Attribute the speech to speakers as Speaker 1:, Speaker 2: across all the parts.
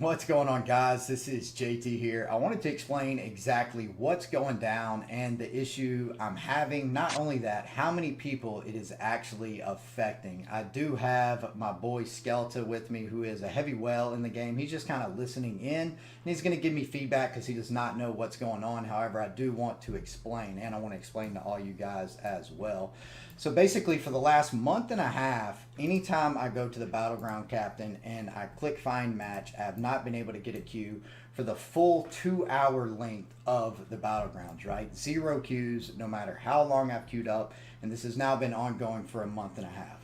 Speaker 1: What's going on, guys? This is JT here. I wanted to explain exactly what's going down and the issue I'm having. Not only that, how many people it is actually affecting. I do have my boy Skeleton with me, who is a heavy whale in the game. He's just kind of listening in, and he's going to give me feedback because he does not know what's going on. However, I do want to explain, and I want to explain to all you guys as well. So basically, for the last month and a half, anytime I go to the Battleground Captain and I click Find Match, I have not been able to get a queue for the full 2-hour length of the Battlegrounds, right? 0 queues, no matter how long I've queued up, and this has now been ongoing for a month and a half.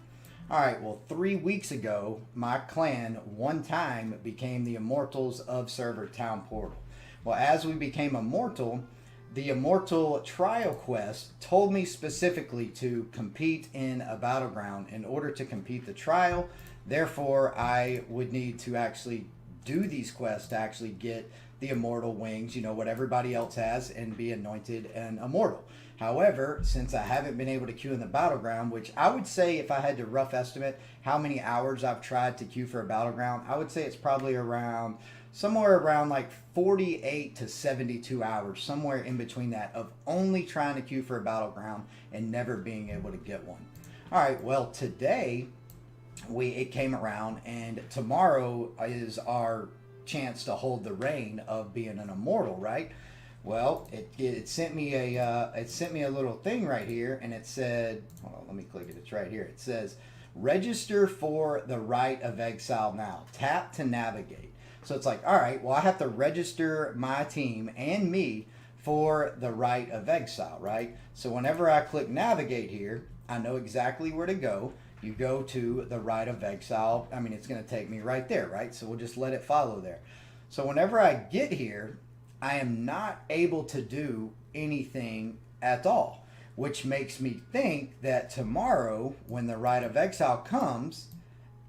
Speaker 1: All right, well, 3 weeks ago, my clan one time became the Immortals of Server Town Portal. Well, as we became Immortal, the Immortal trial quest told me specifically to compete in a battleground in order to complete the trial. Therefore, I would need to actually do these quests to actually get the immortal wings, you know, what everybody else has, and be anointed an immortal. However, since I haven't been able to queue in the battleground, which I would say, if I had to rough estimate how many hours I've tried to queue for a battleground, I would say it's probably around somewhere around like 48 to 72 hours, somewhere in between that, of only trying to queue for a battleground and never being able to get one. All right, well, today it came around, and tomorrow is our chance to hold the reign of being an immortal, right? Well, it sent me a little thing right here, and it said, hold on, let me click it. It's right here. It says, register for the Rite of Exile now. Tap to navigate. So it's like, all right, well, I have to register my team and me for the Rite of Exile, right? So whenever I click navigate here, I know exactly where to go. You go to the Rite of Exile. I mean, it's going to take me right there, right? So we'll just let it follow there. So whenever I get here, I am not able to do anything at all, which makes me think that tomorrow, when the Rite of Exile comes,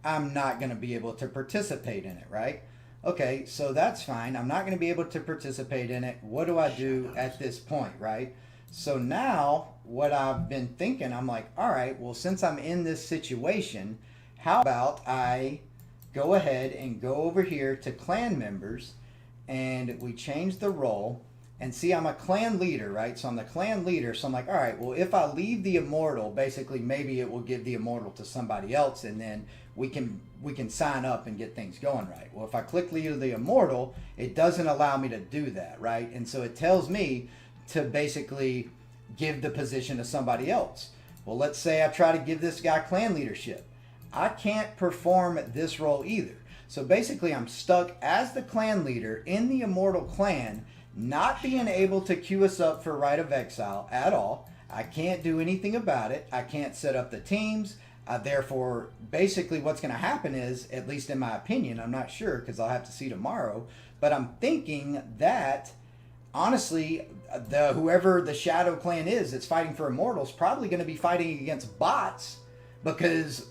Speaker 1: I'm not going to be able to participate in it, right? Okay, so that's fine. I'm not going to be able to participate in it. What do I do at this point, right? So now what I've been thinking, I'm like, all right, well, since I'm in this situation, how about I go ahead and go over here to clan members, and we change the role, and see, I'm a clan leader, right? So I'm the clan leader. So I'm like, all right, well, if I leave the immortal, basically maybe it will give the immortal to somebody else, and then we can sign up and get things going, right? Well, if I click leave the immortal, it doesn't allow me to do that, right? And so it tells me to basically give the position to somebody else. Well, let's say I try to give this guy clan leadership. I can't perform this role either. So basically I'm stuck as the clan leader in the immortal clan, not being able to queue us up for Rite of Exile at all. I can't do anything about it. I can't set up the teams. Therefore, basically what's going to happen is, at least in my opinion, I'm not sure because I'll have to see tomorrow, but I'm thinking that honestly, whoever the Shadow Clan is that's fighting for Immortals probably going to be fighting against bots, because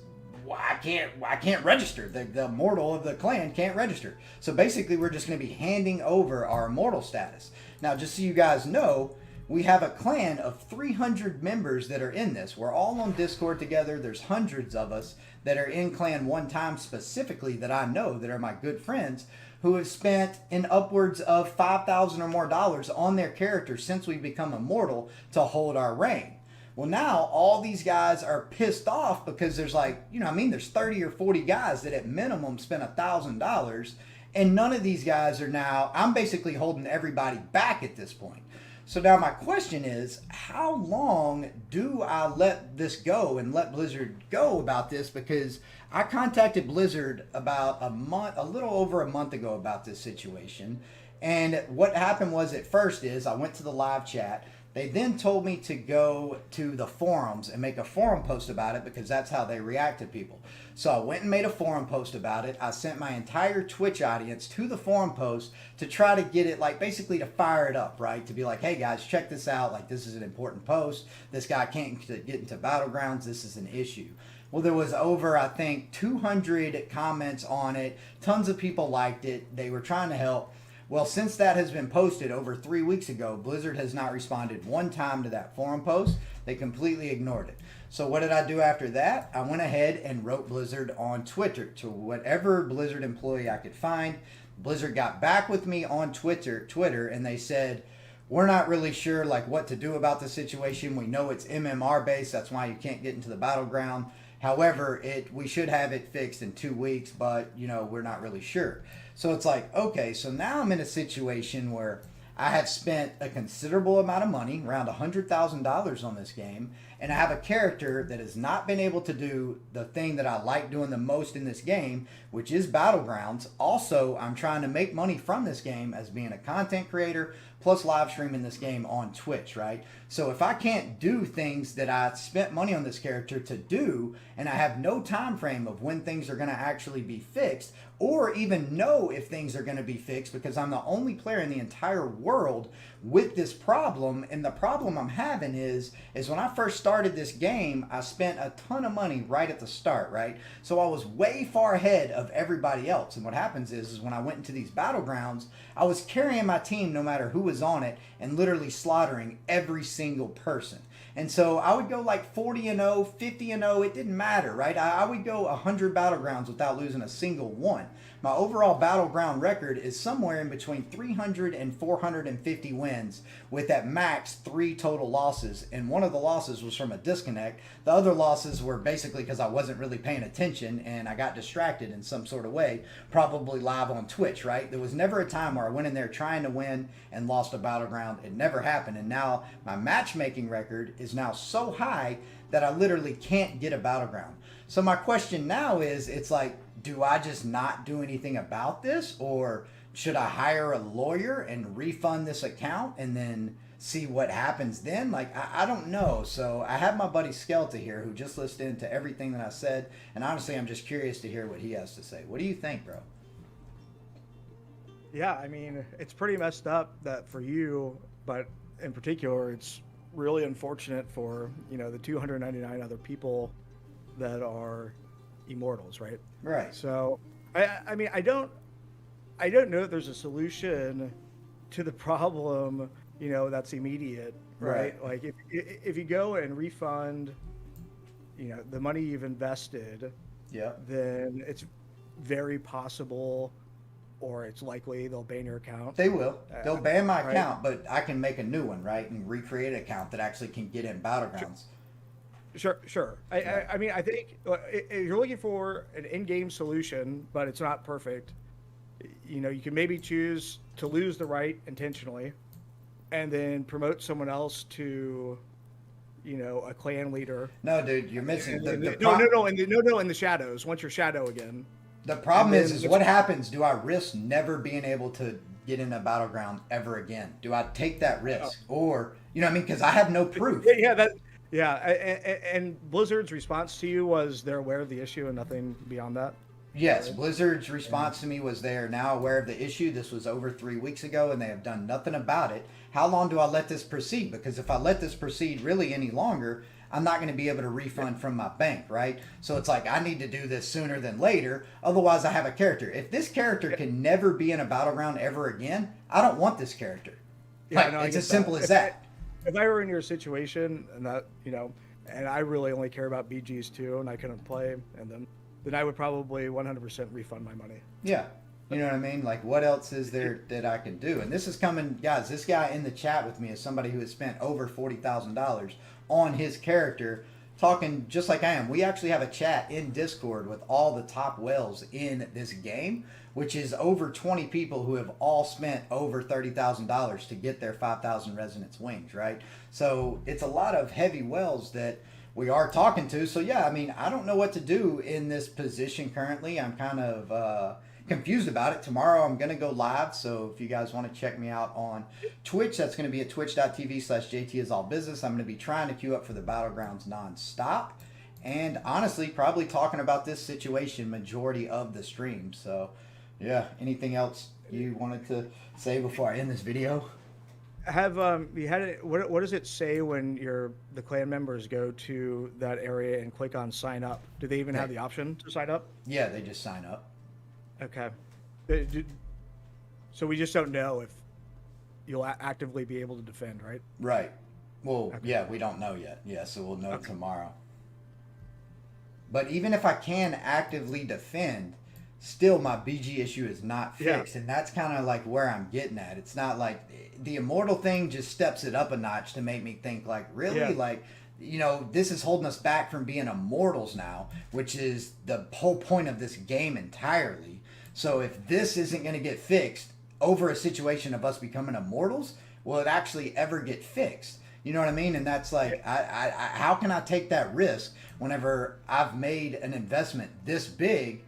Speaker 1: I can't register. The Immortal of the clan can't register. So basically, we're just going to be handing over our Immortal status. Now, just so you guys know, we have a clan of 300 members that are in this. We're all on Discord together. There's hundreds of us that are in clan one time specifically that I know that are my good friends, who have spent in upwards of $5,000 or more on their characters since we've become immortal to hold our reign. Well, now all these guys are pissed off because there's like, you know, I mean, there's 30 or 40 guys that at minimum spent $1,000, and none of these guys are now, I'm basically holding everybody back at this point. So now my question is, how long do I let this go and let Blizzard go about this? Because I contacted Blizzard about a little over a month ago about this situation. And what happened was, at first is I went to the live chat. They then told me to go to the forums and make a forum post about it, because that's how they react to people. So I went and made a forum post about it. I sent my entire Twitch audience to the forum post to try to get it, like, basically to fire it up, right? To be like, hey guys, check this out. Like, this is an important post. This guy can't get into Battlegrounds. This is an issue. Well, there was over, I think, 200 comments on it. Tons of people liked it. They were trying to help. Well, since that has been posted over 3 weeks ago, Blizzard has not responded one time to that forum post. They completely ignored it. So what did I do after that? I went ahead and wrote Blizzard on Twitter to whatever Blizzard employee I could find. Blizzard got back with me on Twitter, and they said, we're not really sure like what to do about the situation. We know it's MMR based. That's why you can't get into the battleground. However, we should have it fixed in 2 weeks, but we're not really sure. So it's like, okay, so now I'm in a situation where I have spent a considerable amount of money, around $100,000 on this game, and I have a character that has not been able to do the thing that I like doing the most in this game, which is Battlegrounds. Also, I'm trying to make money from this game as being a content creator, plus live streaming this game on Twitch, right? So if I can't do things that I spent money on this character to do, and I have no time frame of when things are going to actually be fixed, or even know if things are going to be fixed, because I'm the only player in the entire world with this problem. And the problem I'm having is when I first started this game, I spent a ton of money right at the start, right? So I was way far ahead of everybody else. And what happens is when I went into these battlegrounds, I was carrying my team no matter who was on it and literally slaughtering every single person. And so I would go like 40-0, 50-0, it didn't matter, right? I would go 100 battlegrounds without losing a single one. My overall battleground record is somewhere in between 300 and 450 wins, with at max 3 total losses. And one of the losses was from a disconnect. The other losses were basically because I wasn't really paying attention and I got distracted in some sort of way, probably live on Twitch, right? There was never a time where I went in there trying to win and lost a battleground. It never happened. And now my matchmaking record is now so high that I literally can't get a battleground. So my question now is, it's like, do I just not do anything about this, or should I hire a lawyer and refund this account and then see what happens then? Like, I don't know. So I have my buddy Skelta here, who just listened to everything that I said, and honestly I'm just curious to hear what he has to say. What do you think, bro?
Speaker 2: Yeah, I mean, it's pretty messed up that for you, but in particular it's really unfortunate for the 299 other people that are immortals, right?
Speaker 1: Right.
Speaker 2: So I mean, I don't know if there's a solution to the problem that's immediate, right? Like if you go and refund the money you've invested,
Speaker 1: yeah,
Speaker 2: then it's very possible, or it's likely, they'll ban your account.
Speaker 1: They will. They'll ban my account, but I can make a new one, right? And recreate an account that actually can get in battlegrounds.
Speaker 2: Sure. I mean, I think if you're looking for an in-game solution, but it's not perfect, you can maybe choose to lose the right intentionally and then promote someone else to, a clan leader.
Speaker 1: No, dude, you're missing
Speaker 2: in the shadows. Once you're shadow again.
Speaker 1: The problem is what happens? Do I risk never being able to get in a battleground ever again? Do I take that risk? Or, what I mean? Because I have no proof.
Speaker 2: Yeah, and Blizzard's response to you was they're aware of the issue and nothing beyond that?
Speaker 1: Yes, Blizzard's response to me was they are now aware of the issue. This was over 3 weeks ago, and they have done nothing about it. How long do I let this proceed? Because if I let this proceed really any longer, I'm not going to be able to refund from my bank, right? So it's like I need to do this sooner than later. Otherwise, I have a character. If this character can never be in a battleground ever again, I don't want this character. Yeah, it's as simple as that.
Speaker 2: If I were in your situation and that, and I really only care about BGs too, and I couldn't play, and then I would probably 100% refund my money.
Speaker 1: Yeah. You know what I mean? Like, what else is there that I can do? And this is coming, guys, this guy in the chat with me is somebody who has spent over $40,000 on his character, talking just like I am. We actually have a chat in Discord with all the top whales in this game, which is over 20 people who have all spent over $30,000 to get their 5,000 resonance wings, right? So it's a lot of heavy whales that we are talking to. So yeah, I mean, I don't know what to do in this position currently. I'm kind of confused about it. Tomorrow I'm going to go live, so if you guys want to check me out on Twitch, that's going to be at twitch.tv/JTisAllBusiness. I'm going to be trying to queue up for the Battlegrounds nonstop, and honestly probably talking about this situation majority of the stream. So yeah, anything else you wanted to say before I end this video?
Speaker 2: Have you had it? What does it say when the clan members go to that area and click on sign up? Do they even have the option to sign up?
Speaker 1: Yeah, they just sign up.
Speaker 2: Okay. So we just don't know if you'll actively be able to defend, right?
Speaker 1: Right. Well, okay. Yeah, we don't know yet. Yeah, so we'll know tomorrow. But even if I can actively defend, still my BG issue is not
Speaker 2: Yeah.
Speaker 1: fixed. And that's kind of like where I'm getting at. It's not like the Immortal thing just steps it up a notch to make me think like, really?
Speaker 2: Yeah.
Speaker 1: Like, you know, this is holding us back from being Immortals now, which is the whole point of this game entirely. So if this isn't going to get fixed over a situation of us becoming Immortals, will it actually ever get fixed? You know what I mean? And that's like, how can I take that risk whenever I've made an investment this big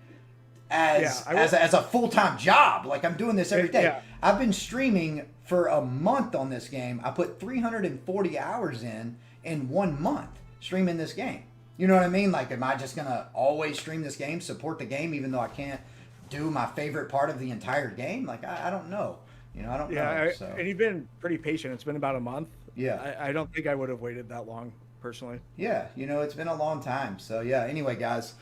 Speaker 1: as a full-time job? Like, I'm doing this every day.
Speaker 2: Yeah.
Speaker 1: I've been streaming for a month on this game. I put 340 hours in 1 month streaming this game. You know what I mean? Like, am I just gonna always stream this game, support the game, even though I can't do my favorite part of the entire game? Like, I don't know. You know, I don't know. So.
Speaker 2: And you've been pretty patient. It's been about a month.
Speaker 1: Yeah.
Speaker 2: I don't think I would have waited that long, personally.
Speaker 1: Yeah, you know, it's been a long time. So, yeah, anyway, guys,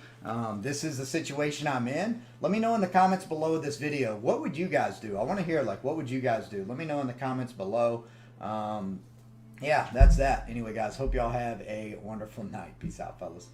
Speaker 1: this is the situation I'm in. Let me know in the comments below this video, what would you guys do? I want to hear, like, what would you guys do? Let me know in the comments below. Yeah, that's that. Anyway, guys, hope y'all have a wonderful night. Peace out, fellas.